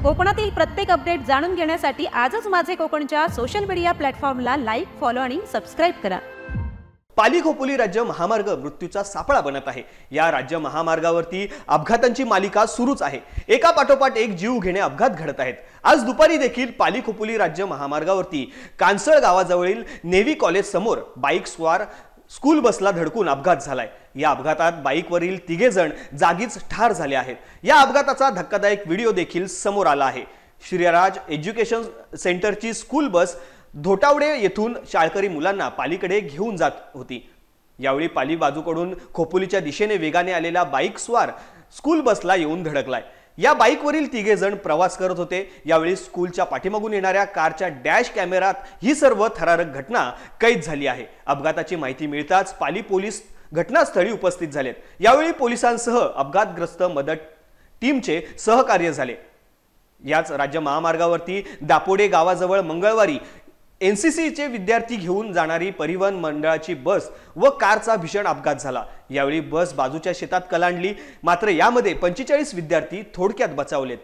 कोकणातील प्रत्येक अपडेट जाणून घेण्यासाठी आजच माझे कोकणच्या सोशल मीडिया प्लॅटफॉर्मला लाईक, फॉलो आणि सबस्क्राइब करा। पाली खोपोली राज्य महामार्ग मृत्यूचा सापळा बनत आहे। या राज्य महामार्गावरती अपघातांची मालिका सुरूच आहे। एका पाठोपाठ एक जीव घेणे अपघात घडत आहेत। आज दुपारी देखील पाली खोपोली राज्य महामार्गावरती कांसळ गावाजवळील नेव्ही कॉलेज समोर बाईक स्वार स्कूल बसला धडकून अपघात झालाय। या अपघातात बाईकवरील तिघे जण जागीच ठार झाले आहेत। या अपघाताचा धक्कादायक व्हिडिओ देखील समोर आला आहे। श्रीराज एज्युकेशन सेंटरची स्कूल बस धोटावडे येथून शाळकरी मुलांना पालीकडे घेऊन जात होती। यावेळी पाली बाजूकडून खोपोलीच्या दिशेने वेगाने आलेला बाईक स्वार स्कूल बसला येऊन धडकलाय। या बाईकवरील तिघे जण प्रवास करत होते। यावेळी स्कूलच्या पाठीमागून येणाऱ्या कारच्या डॅश कॅमेऱ्यात ही सर्व थरारक घटना कैद झाली आहे। अपघाताची माहिती मिळताच पाली पोलीस घटनास्थळी उपस्थित झालेत। यावेळी पोलिसांसह अपघातग्रस्त मदत टीमचे सहकार्य झाले। याच राज्य महामार्गावरती दापोडे गावाजवळ मंगळवारी एनसीसीचे विद्यार्थी घेऊन जाणारी परिवहन मंडळाची बस व कारचा भीषण अपघात झाला। यावेळी बस बाजूच्या शेतात कलांडली, मात्र यामध्ये 45 विद्यार्थी थोडक्यात बचावलेत।